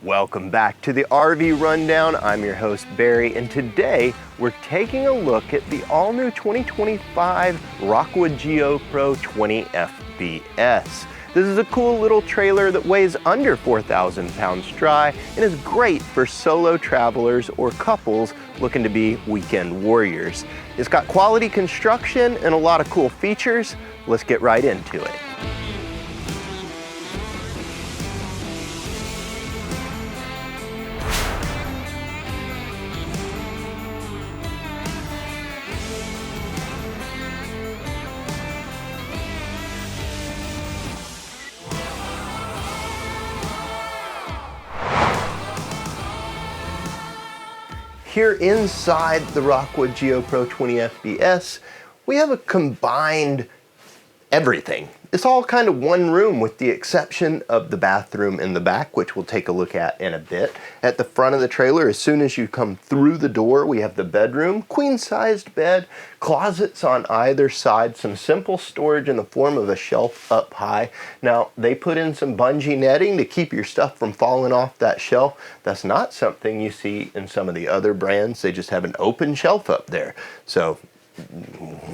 Welcome back to the RV Rundown. I'm your host Barry, and today we're taking a look at the all-new 2025 Rockwood Geo Pro 20 FBS. This is a cool little trailer that weighs under 4,000 pounds dry and is great for solo travelers or couples looking to be weekend warriors. It's got quality construction and a lot of cool features. Let's get right into it. Here inside the Rockwood Geo Pro 20 FBS, we have a combined everything. It's all kind of one room with the exception of the bathroom in the back, which we'll take a look at in a bit. At the front of the trailer, as soon as you come through the door, we have the bedroom, queen-sized bed, closets on either side, some simple storage in the form of a shelf up high. Now, they put in some bungee netting to keep your stuff from falling off that shelf. That's not something you see in some of the other brands. They just have an open shelf up there. So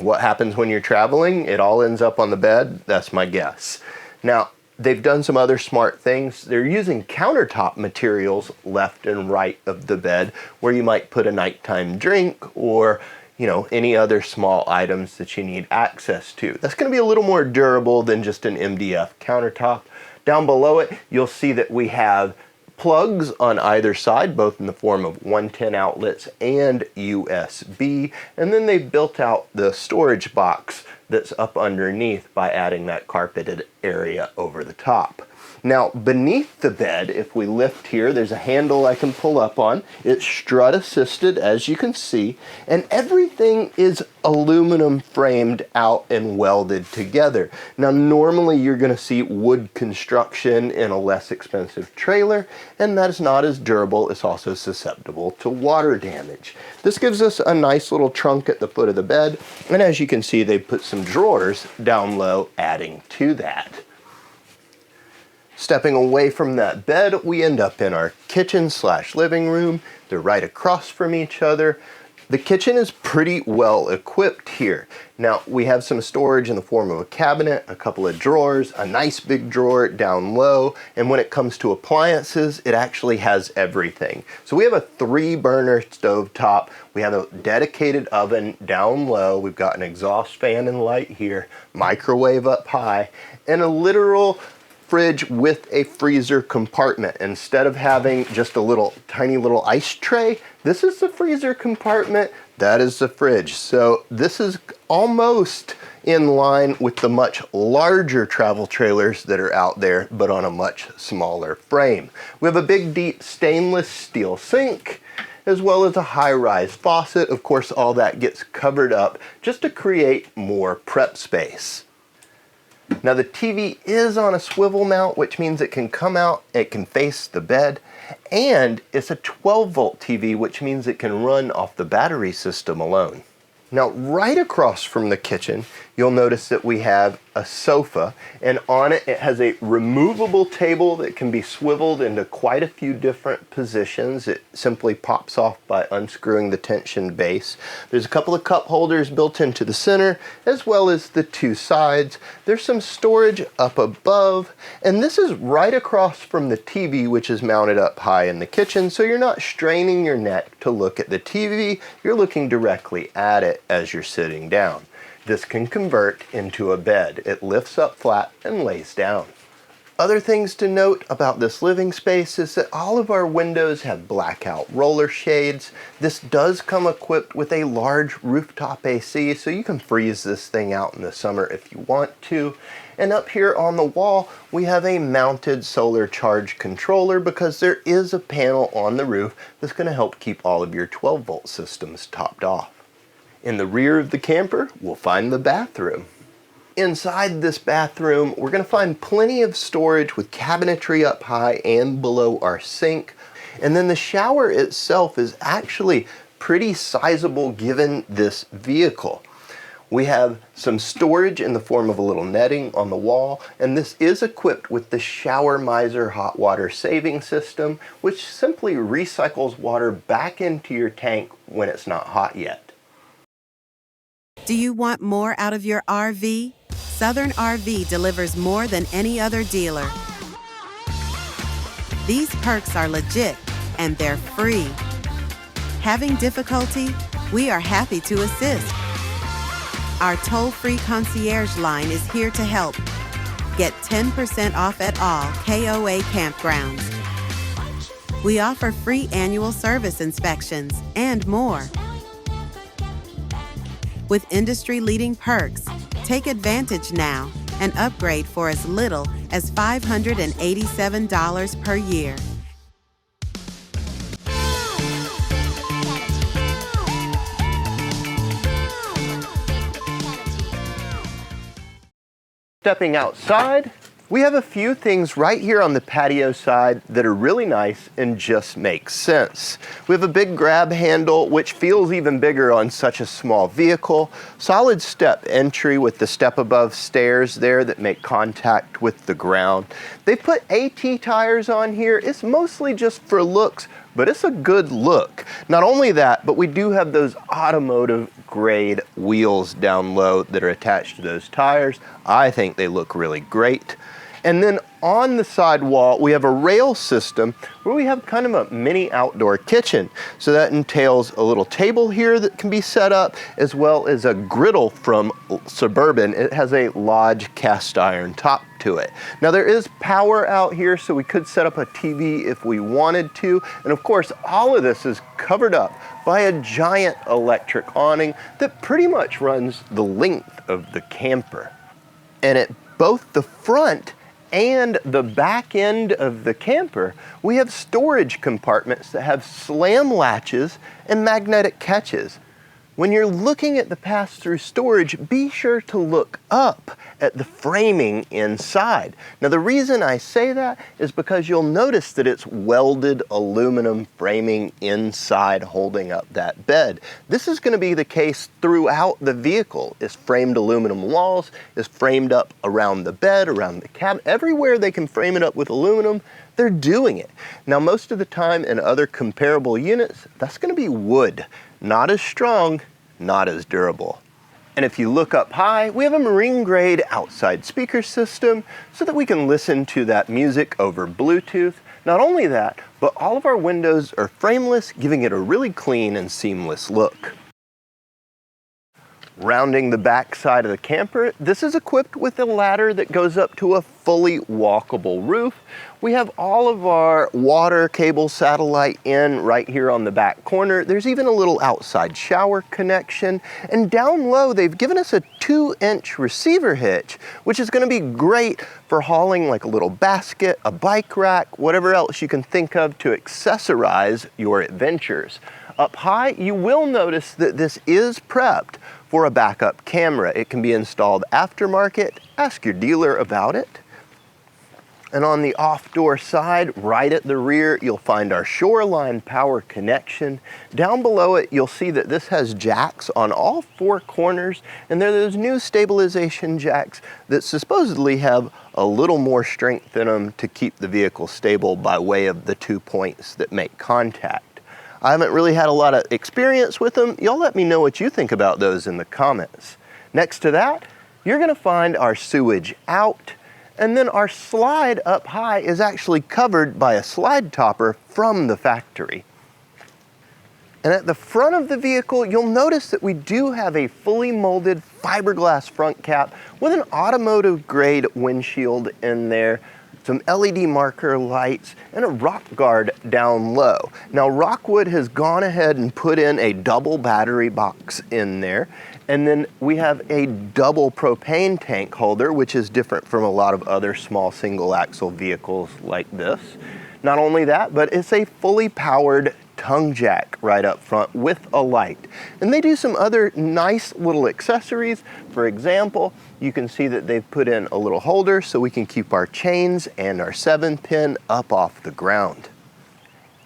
what happens when you're traveling? It all ends up on the bed. That's my guess. Now, they've done some other smart things. They're using countertop materials left and right of the bed where you might put a nighttime drink or, any other small items that you need access to. That's going to be a little more durable than just an MDF countertop. Down below it, you'll see that we have plugs on either side, both in the form of 110 outlets and USB, and then they built out the storage box that's up underneath by adding that carpeted area over the top. Now, beneath the bed, if we lift here, there's a handle I can pull up on. It's strut assisted, as you can see, and everything is aluminum framed out and welded together. Now, normally you're going to see wood construction in a less expensive trailer, and that is not as durable. It's also susceptible to water damage. This gives us a nice little trunk at the foot of the bed, and as you can see, they put some drawers down low, adding to that. Stepping away from that bed, we end up in our kitchen/living room. They're right across from each other. The kitchen is pretty well equipped here. Now, we have some storage in the form of a cabinet, a couple of drawers, a nice big drawer down low, and when it comes to appliances, it actually has everything. So we have a 3-burner stovetop. We have a dedicated oven down low. We've got an exhaust fan and light here, microwave up high, and a literal fridge with a freezer compartment. Instead of having just a tiny little ice tray, this is the freezer compartment, that is the fridge. So this is almost in line with the much larger travel trailers that are out there, but on a much smaller frame. We have a big, deep stainless steel sink, as well as a high-rise faucet. Of course, all that gets covered up just to create more prep space. Now, the TV is on a swivel mount, which means it can come out, it can face the bed, and it's a 12-volt TV, which means it can run off the battery system alone. Now, right across from the kitchen, you'll notice that we have a sofa, and on it, it has a removable table that can be swiveled into quite a few different positions. It simply pops off by unscrewing the tension base. There's a couple of cup holders built into the center, as well as the 2 sides. There's some storage up above, and this is right across from the TV, which is mounted up high in the kitchen, so you're not straining your neck to look at the TV. You're looking directly at it as you're sitting down. This can convert into a bed. It lifts up flat and lays down. Other things to note about this living space is that all of our windows have blackout roller shades. This does come equipped with a large rooftop AC, so you can freeze this thing out in the summer if you want to. And up here on the wall, we have a mounted solar charge controller because there is a panel on the roof that's going to help keep all of your 12-volt systems topped off. In the rear of the camper, we'll find the bathroom. Inside this bathroom, we're going to find plenty of storage with cabinetry up high and below our sink. And then the shower itself is actually pretty sizable given this vehicle. We have some storage in the form of a little netting on the wall, and this is equipped with the Shower Miser hot water saving system, which simply recycles water back into your tank when it's not hot yet. Do you want more out of your RV? Southern RV delivers more than any other dealer. These perks are legit and they're free. Having difficulty? We are happy to assist. Our toll-free concierge line is here to help. Get 10% off at all KOA campgrounds. We offer free annual service inspections and more. With industry-leading perks, take advantage now and upgrade for as little as $587 per year. Stepping outside, we have a few things right here on the patio side that are really nice and just make sense. We have a big grab handle, which feels even bigger on such a small vehicle. Solid step entry with the step above stairs there that make contact with the ground. They put AT tires on here. It's mostly just for looks, but it's a good look. Not only that, but we do have those automotive grade wheels down low that are attached to those tires. I think they look really great. And then on the side wall, we have a rail system where we have kind of a mini outdoor kitchen. So that entails a little table here that can be set up, as well as a griddle from Suburban. It has a Lodge cast iron top to it. Now there is power out here, so we could set up a TV if we wanted to. And of course, all of this is covered up by a giant electric awning that pretty much runs the length of the camper. And at both the front and the back end of the camper, we have storage compartments that have slam latches and magnetic catches. When you're looking at the pass-through storage, be sure to look up at the framing inside. Now the reason I say that is because you'll notice that it's welded aluminum framing inside holding up that bed. This is going to be the case throughout the vehicle. It's framed aluminum walls, it's framed up around the bed, around the cabin. Everywhere they can frame it up with aluminum, they're doing it. Now most of the time in other comparable units, that's going to be wood. Not as strong, not as durable. And if you look up high, we have a marine grade outside speaker system so that we can listen to that music over Bluetooth. Not only that, but all of our windows are frameless, giving it a really clean and seamless look. Rounding the back side of the camper, this is equipped with a ladder that goes up to a fully walkable roof. We have all of our water cable satellite in right here on the back corner. There's even a little outside shower connection. And down low, they've given us a 2-inch receiver hitch, which is going to be great for hauling like a little basket, a bike rack, whatever else you can think of to accessorize your adventures. Up high, you will notice that this is prepped for a backup camera. It can be installed aftermarket. Ask your dealer about it. And on the off-door side, right at the rear, you'll find our Shoreline power connection. Down below it, you'll see that this has jacks on all 4 corners, and they're those new stabilization jacks that supposedly have a little more strength in them to keep the vehicle stable by way of the 2 points that make contact. I haven't really had a lot of experience with them. Y'all let me know what you think about those in the comments. Next to that, you're gonna find our sewage out, and then our slide up high is actually covered by a slide topper from the factory. And at the front of the vehicle, you'll notice that we do have a fully molded fiberglass front cap with an automotive grade windshield in there, some LED marker lights, and a rock guard down low. Now Rockwood has gone ahead and put in a double battery box in there, and then we have a double propane tank holder, which is different from a lot of other small single axle vehicles like this. Not only that, but it's a fully powered tongue jack right up front with a light. And they do some other nice little accessories. For example, you can see that they've put in a little holder so we can keep our chains and our 7-pin up off the ground.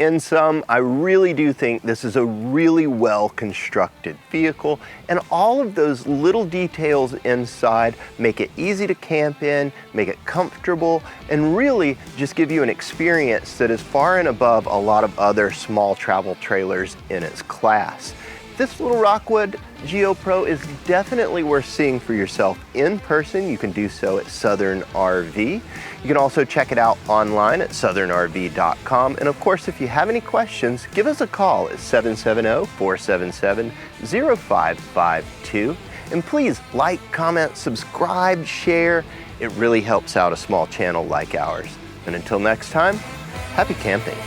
In sum, I really do think this is a really well constructed vehicle, and all of those little details inside make it easy to camp in, make it comfortable, and really just give you an experience that is far and above a lot of other small travel trailers in its class. This little Rockwood Geo Pro is definitely worth seeing for yourself in person. You can do so at Southern RV. You can also check it out online at southernrv.com. And of course, if you have any questions, give us a call at 770-477-0552. And please like, comment, subscribe, share. It really helps out a small channel like ours. And until next time, happy camping.